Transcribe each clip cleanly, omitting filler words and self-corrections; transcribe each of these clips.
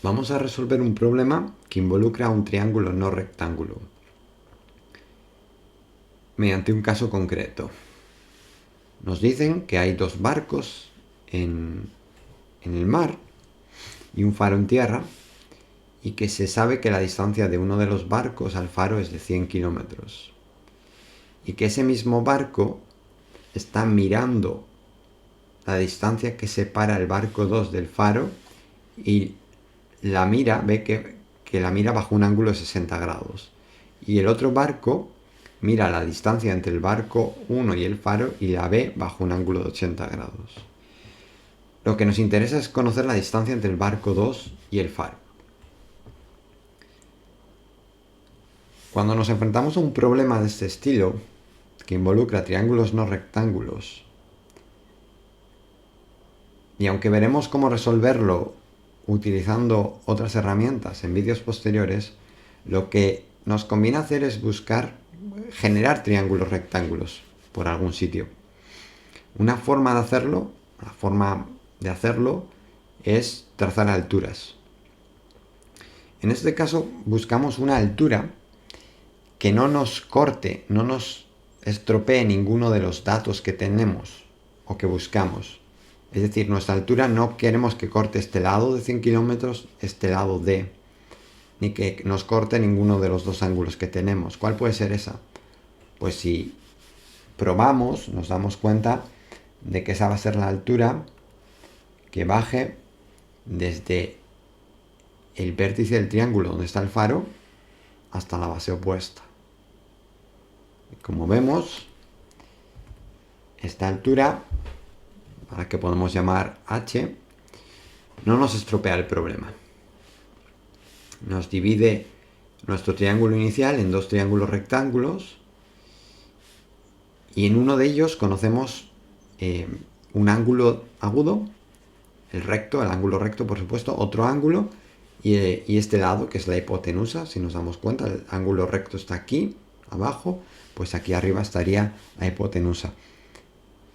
Vamos a resolver un problema que involucra un triángulo no rectángulo mediante un caso concreto. Nos dicen que hay dos barcos en el mar y un faro en tierra, y que se sabe que la distancia de uno de los barcos al faro es de 100 kilómetros, y que ese mismo barco está mirando la distancia que separa el barco 2 del faro, y la mira, ve que la mira bajo un ángulo de 60 grados. Y el otro barco mira la distancia entre el barco 1 y el faro y la ve bajo un ángulo de 80 grados. Lo que nos interesa es conocer la distancia entre el barco 2 y el faro. Cuando nos enfrentamos a un problema de este estilo, que involucra triángulos no rectángulos, y aunque veremos cómo resolverlo utilizando otras herramientas en vídeos posteriores, lo que nos conviene hacer es generar triángulos rectángulos por algún sitio. Una forma de hacerlo es trazar alturas. En este caso buscamos una altura que no nos corte, no nos estropee ninguno de los datos que tenemos o que buscamos. Es decir, nuestra altura no queremos que corte este lado de 100 kilómetros, este lado de, ni que nos corte ninguno de los dos ángulos que tenemos. ¿Cuál puede ser esa? Pues si probamos, nos damos cuenta de que esa va a ser la altura que baje desde el vértice del triángulo donde está el faro hasta la base opuesta. Como vemos, esta altura, a la que podemos llamar h, no nos estropea el problema. Nos divide nuestro triángulo inicial en dos triángulos rectángulos, y en uno de ellos conocemos un ángulo agudo, el ángulo recto, por supuesto, otro ángulo, y este lado, que es la hipotenusa. Si nos damos cuenta, el ángulo recto está aquí abajo, pues aquí arriba estaría la hipotenusa.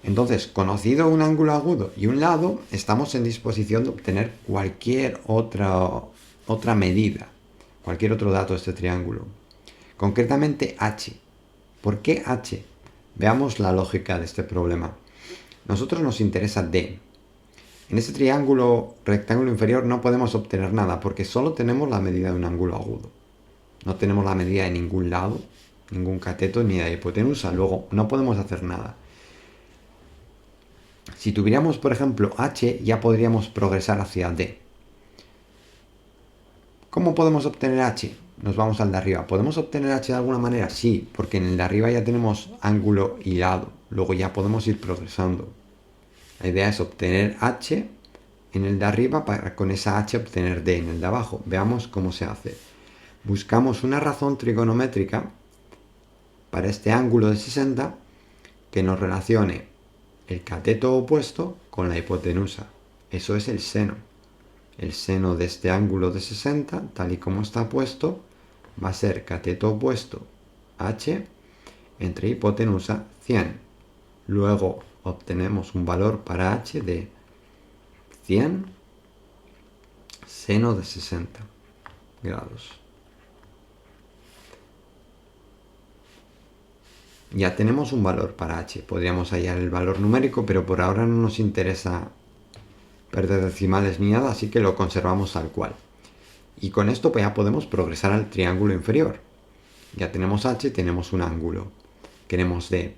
Entonces, conocido un ángulo agudo y un lado, estamos en disposición de obtener cualquier otra medida, cualquier otro dato de este triángulo. Concretamente h. ¿Por qué h? Veamos la lógica de este problema. Nosotros nos interesa d. En este rectángulo inferior no podemos obtener nada porque solo tenemos la medida de un ángulo agudo. No tenemos la medida de ningún lado, ningún cateto ni de hipotenusa. Luego no podemos hacer nada. Si tuviéramos, por ejemplo, h, ya podríamos progresar hacia d. ¿Cómo podemos obtener h? Nos vamos al de arriba. ¿Podemos obtener h de alguna manera? Sí, porque en el de arriba ya tenemos ángulo y lado. Luego ya podemos ir progresando. La idea es obtener h en el de arriba para con esa h obtener d en el de abajo. Veamos cómo se hace. Buscamos una razón trigonométrica para este ángulo de 60 que nos relacione el cateto opuesto con la hipotenusa. Eso es el seno. El seno de este ángulo de 60, tal y como está puesto, va a ser cateto opuesto h entre hipotenusa 100. Luego obtenemos un valor para h de 100 seno de 60 grados. Ya tenemos un valor para h. Podríamos hallar el valor numérico, pero por ahora no nos interesa perder decimales ni nada, así que lo conservamos tal cual. Y con esto pues ya podemos progresar al triángulo inferior. Ya tenemos h, tenemos un ángulo. Queremos d.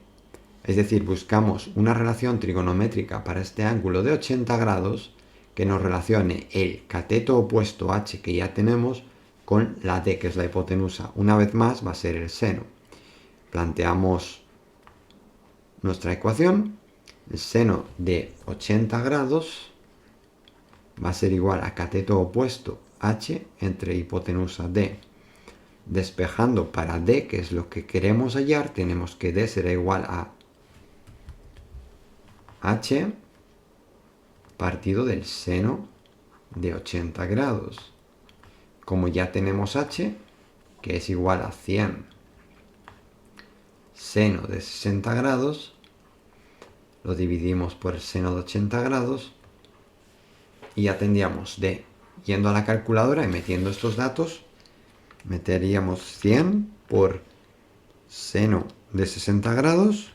Es decir, buscamos una relación trigonométrica para este ángulo de 80 grados que nos relacione el cateto opuesto h que ya tenemos con la d, que es la hipotenusa. Una vez más va a ser el seno. Planteamos nuestra ecuación. El seno de 80 grados va a ser igual a cateto opuesto h entre hipotenusa d. Despejando para d, que es lo que queremos hallar, tenemos que d será igual a h partido del seno de 80 grados. Como ya tenemos h, que es igual a 100 seno de 60 grados, lo dividimos por el seno de 80 grados y ya tendríamos d yendo a la calculadora y metiendo estos datos, meteríamos 100 por seno de 60 grados,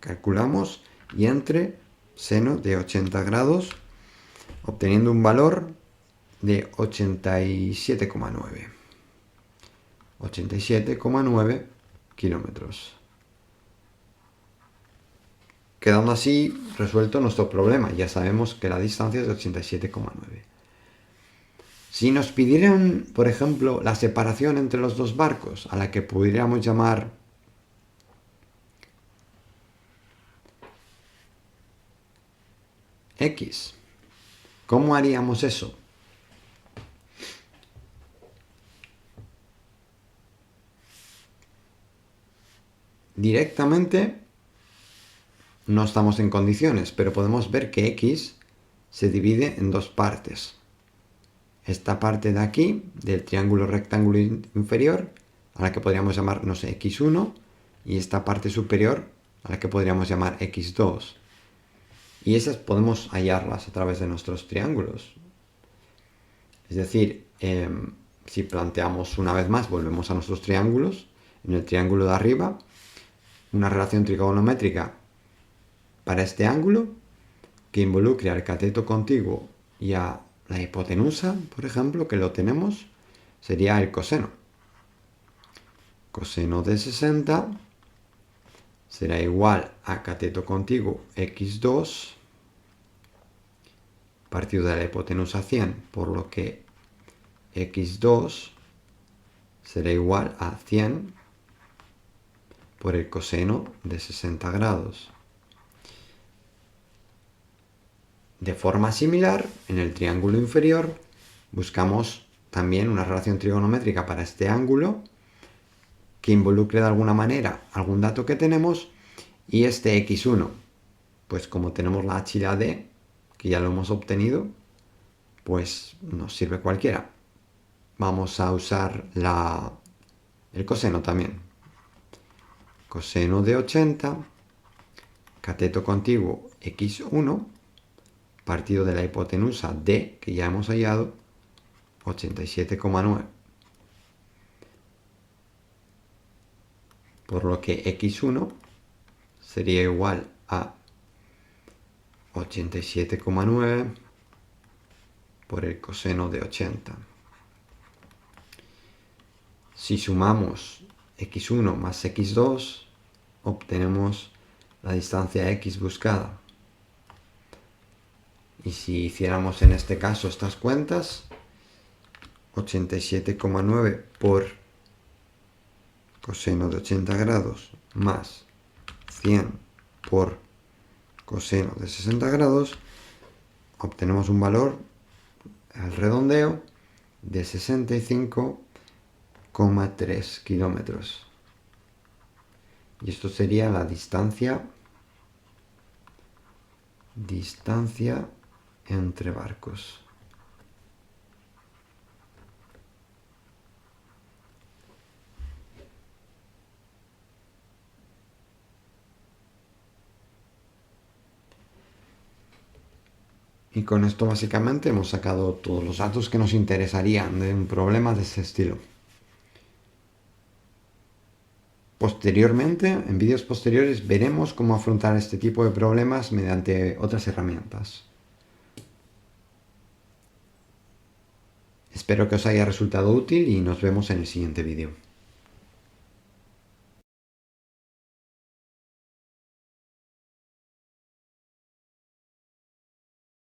calculamos, y entre seno de 80 grados, obteniendo un valor de 87,9. 87,9 kilómetros. Quedando así resuelto nuestro problema. Ya sabemos que la distancia es de 87,9. Si nos pidieran, por ejemplo, la separación entre los dos barcos, a la que pudiéramos llamar X, ¿cómo haríamos eso? Directamente no estamos en condiciones, pero podemos ver que X se divide en dos partes. Esta parte de aquí, del triángulo rectángulo inferior, a la que podríamos llamar, no sé, X1, y esta parte superior, a la que podríamos llamar X2. Y esas podemos hallarlas a través de nuestros triángulos. Es decir, si planteamos una vez más, volvemos a nuestros triángulos, en el triángulo de arriba, una relación trigonométrica para este ángulo que involucre al cateto contiguo y a la hipotenusa, por ejemplo, que lo tenemos, sería el coseno. Coseno de 60 será igual a cateto contiguo x2 partido de la hipotenusa 100, por lo que x2 será igual a 100 por el coseno de 60 grados. De forma similar, en el triángulo inferior buscamos también una relación trigonométrica para este ángulo que involucre de alguna manera algún dato que tenemos, y este x1, pues como tenemos la h y la d, que ya lo hemos obtenido, pues nos sirve cualquiera. Vamos a usar el coseno también. Coseno de 80, cateto contiguo x1, partido de la hipotenusa d, que ya hemos hallado, 87,9. Por lo que x1 sería igual a 87,9 por el coseno de 80. Si sumamos x1 más x2, obtenemos la distancia x buscada. Y si hiciéramos en este caso estas cuentas, 87,9 por coseno de 80 grados más 100 por coseno de 60 grados, obtenemos un valor al redondeo de 65,3 kilómetros. Y esto sería la distancia entre barcos. Y con esto básicamente hemos sacado todos los datos que nos interesarían de un problema de ese estilo. Posteriormente, en vídeos posteriores, veremos cómo afrontar este tipo de problemas mediante otras herramientas. Espero que os haya resultado útil y nos vemos en el siguiente vídeo.